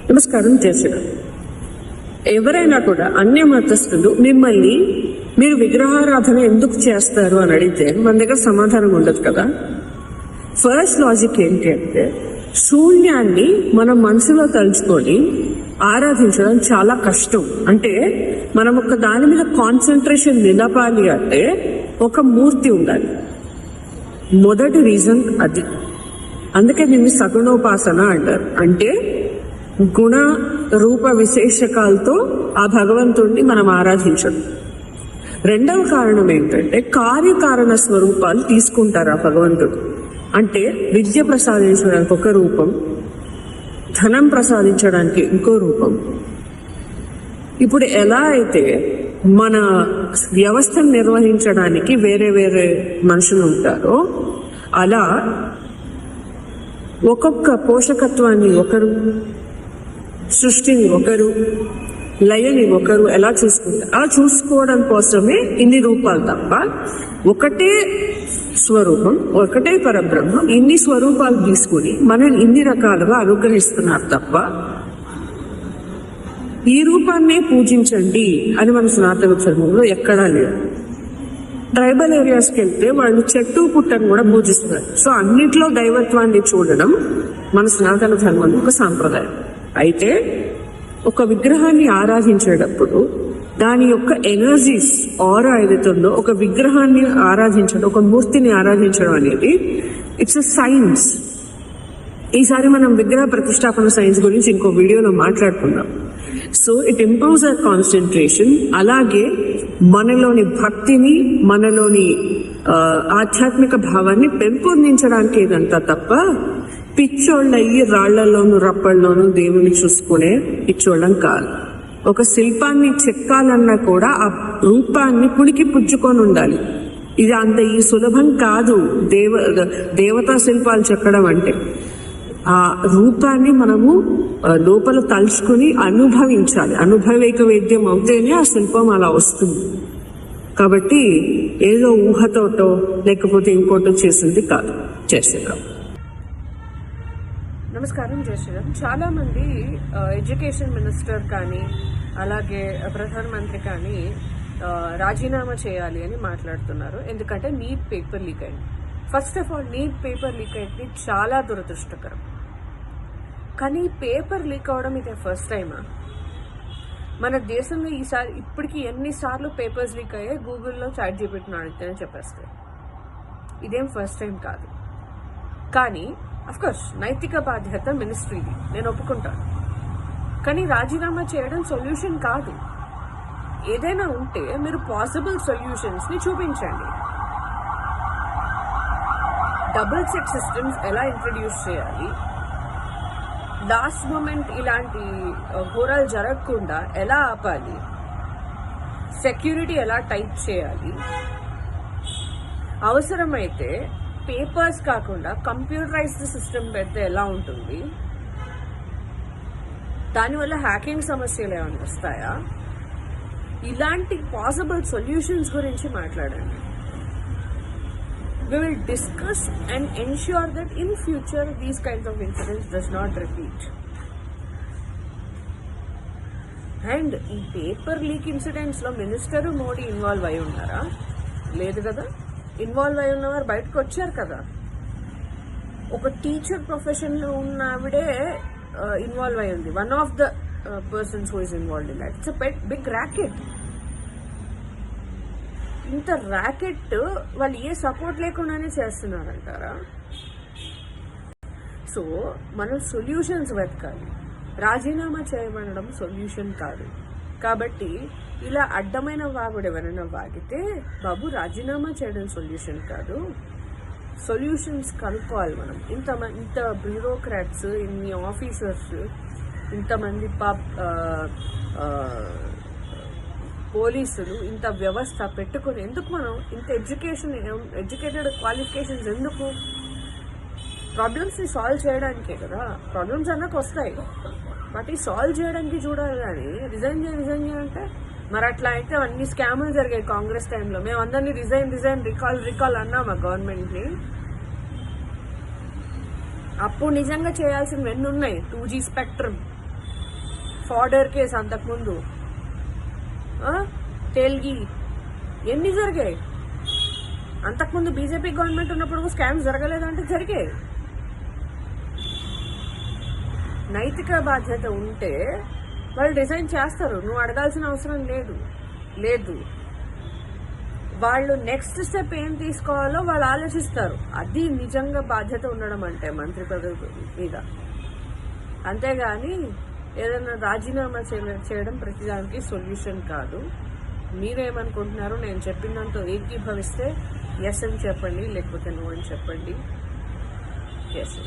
నమస్కారం. చేసిన ఎవరైనా కూడా అన్య మతస్థులు మిమ్మల్ని మీరు విగ్రహారాధన ఎందుకు చేస్తారు అని అడిగితే మన దగ్గర సమాధానం ఉండదు కదా. ఫస్ట్ లాజిక్ ఏంటి అంటే, శూన్యాన్ని మనం మనసులో తలుచుకొని ఆరాధించడం చాలా కష్టం. అంటే మనం ఒక దాని మీద కాన్సన్ట్రేషన్ నిలపాలి అంటే ఒక మూర్తి ఉండాలి. మొదటి రీజన్ అది. అందుకే దీన్ని సగుణోపాసన అంటారు. అంటే గుణ రూప విశేషకాలతో ఆ భగవంతుడిని మనం ఆరాధించడం. రెండవ కారణం ఏంటంటే, కార్యకారణ స్వరూపాలు తీసుకుంటారు ఆ భగవంతుడు. అంటే విద్య ప్రసాదించడానికి ఒక రూపం, ధనం ప్రసాదించడానికి ఇంకో రూపం. ఇప్పుడు ఎలా అయితే మన వ్యవస్థను నిర్వహించడానికి వేరే వేరే మనుషులు ఉంటారో, అలా ఒక్కొక్క పోషకత్వాన్ని ఒకరు, సృష్టిని ఒకరు, లయని ఒకరు ఎలా చూసుకుంటారు. అలా చూసుకోవడం కోసమే ఇన్ని రూపాలు తప్ప, ఒకటే స్వరూపం, ఒకటే పరబ్రహ్మ ఇన్ని స్వరూపాలు తీసుకుని మనల్ని ఇన్ని రకాలుగా అనుగ్రహిస్తున్నారు తప్ప ఈ రూపాన్నే పూజించండి అని మన సనాతన ధర్మంలో ఎక్కడా లేదు. ట్రైబల్ ఏరియాస్కి వెళ్తే వాళ్ళు చెట్టు పుట్టను కూడా పూజిస్తున్నారు. సో అన్నిట్లో దైవత్వాన్ని చూడడం మన సనాతన ధర్మంలో ఒక సాంప్రదాయం. అయితే ఒక విగ్రహాన్ని ఆరాధించేటప్పుడు దాని యొక్క ఎనర్జీస్ ఆరా ఏదైతుందో, ఒక విగ్రహాన్ని ఆరాధించడం, ఒక మూర్తిని ఆరాధించడం అనేది ఇట్స్ అ సైన్స్. ఈసారి మనం విగ్రహ ప్రతిష్టాపన సైన్స్ గురించి ఇంకో వీడియోలో మాట్లాడుకుందాం. So it improves our concentration. అలాగే మనలోని భక్తిని, మనలోని ఆధ్యాత్మిక భావాన్ని పెంపొందించడానికి ఇదంతా తప్ప పిచ్చోళ్ళయ్యి రాళ్లలోను రప్పల్లోనూ దేవుని చూసుకునే పిచ్చోళ్ళం కాదు. ఒక శిల్పాన్ని చెక్కాలన్నా కూడా ఆ రూపాన్ని పుణికి పుచ్చుకొని ఉండాలి. ఇది అంత ఈ సులభం కాదు. దేవతా శిల్పాలు చెక్కడం అంటే ఆ రూపాన్ని మనము లోపల తలుచుకుని అనుభవించాలి. అనుభవైక వేద్యం అవుతేనే ఆ శిల్పం అలా వస్తుంది. కాబట్టి ఏదో ఊహతోటో లేకపోతే ఇంకోటో చేసింది కాదు, చేసేది. నమస్కారం. జయశ్రీరామ్. చాలా మంది ఎడ్యుకేషన్ మినిస్టర్ కానీ అలాగే ప్రధానమంత్రి కానీ రాజీనామా చేయాలి అని మాట్లాడుతున్నారు. ఎందుకంటే నీట్ పేపర్ లీక్ అయింది. First of all, neat paper leak అయింది చాలా దురదృష్టకరం. కానీ పేపర్ లీక్ అవడం ఇదే ఫస్ట్ టైమా? మన దేశంలో ఈసారి ఇప్పటికీ ఎన్నిసార్లు పేపర్స్ లీక్ అయ్యాయి గూగుల్లో చాట్ జీపీటీని అడిగితేనే చెప్పేస్తాయి. ఇదేం ఫస్ట్ టైం కాదు. కానీ అఫ్కోర్స్ నైతిక బాధ్యత మినిస్ట్రీది, నేను ఒప్పుకుంటాను. కానీ రాజీనామా చేయడం సొల్యూషన్ కాదు. ఏదైనా ఉంటే మీరు పాసిబుల్ సొల్యూషన్స్ని చూపించండి. డబుల్ సెట్ సిస్టమ్స్ ఎలా ఇంట్రడ్యూస్ చేయాలి, లాస్ట్ మూమెంట్ ఇలాంటి ఘోరాలు జరగకుండా ఎలా ఆపాలి, సెక్యూరిటీ ఎలా టైప్ చేయాలి, అవసరమైతే పేపర్స్ కాకుండా కంప్యూటరైజ్డ్ సిస్టమ్ పెడితే ఎలా ఉంటుంది, దానివల్ల హ్యాకింగ్ సమస్యలు ఏమైనా వస్తాయా, ఇలాంటి పాసిబుల్ సొల్యూషన్స్ గురించి మాట్లాడండి. We will discuss and ensure that in future these kinds of incidents does not repeat. And ఈ పేపర్ లీక్ ఇన్సిడెంట్స్ లో మినిస్టర్ మోడీ ఇన్వాల్వ్ అయి ఉన్నారా? లేదు కదా. ఇన్వాల్వ్ అయి ఉన్నవారు బయటకు వచ్చారు కదా. ఒక టీచర్ ప్రొఫెషన్ లో ఉన్న ఆవిడే ఇన్వాల్వ్ అయి ఉంది. One of the persons who is involved in that. It's a big racket. ఇంత ర్యాకెట్ వాళ్ళు ఏ సపోర్ట్ లేకుండానే చేస్తున్నారంటారా? సో మనం సొల్యూషన్స్ వెతకాలి. రాజీనామా చేయమనడం సొల్యూషన్ కాదు. కాబట్టి ఇలా అడ్డమైన వాగుడు ఎవరైనా వాగితే, బాబు రాజీనామా చేయడం సొల్యూషన్ కాదు, సొల్యూషన్స్ కనుక్కోవాలి మనం. ఇంత బ్యూరోక్రాట్స్, ఇన్ని ఆఫీసర్స్, ఇంతమంది పోలీసులు, ఇంత వ్యవస్థ పెట్టుకుని ఎందుకు మనం ఇంత ఎడ్యుకేటెడ్ క్వాలిఫికేషన్స్ ఎందుకు? ప్రాబ్లమ్స్ని సాల్వ్ చేయడానికే కదా. ప్రాబ్లమ్స్ అన్నాక వస్తాయి, వాటిని సాల్వ్ చేయడానికి చూడాలి. కానీ రిజైన్ చేయాలంటే మరి అట్లా అయితే అన్ని స్కాములు జరిగాయి కాంగ్రెస్ టైంలో. మేము అందరినీ రిజైన్ రికాల్ అన్నామా గవర్నమెంట్ని? అప్పుడు నిజంగా చేయాల్సినవి ఎన్ని ఉన్నాయి? 2G స్పెక్ట్రమ్, ఫాడర్ కేసు అంతకుముందు, తెల్గి, ఎన్ని జరిగాయి? అంతకుముందు బీజేపీ గవర్నమెంట్ ఉన్నప్పుడు స్కామ్స్ జరగలేదంటే జరిగాయి. నైతిక బాధ్యత ఉంటే వాళ్ళు రిజైన్ చేస్తారు, నువ్వు అడగాల్సిన అవసరం లేదు. వాళ్ళు నెక్స్ట్ స్టెప్ ఏం తీసుకోవాలో వాళ్ళు ఆలోచిస్తారు. అది నిజంగా బాధ్యత ఉండడం అంటే మంత్రి పదవి మీద. అంతేగాని ఏదైనా రాజీనామా చేయడం ప్రతిదానికి సొల్యూషన్ కాదు. మీరేమనుకుంటున్నారో నేను చెప్పినంత ఏకీభవిస్తే ఎస్ అని చెప్పండి, లేకపోతే నో అని చెప్పండి. ఎస్.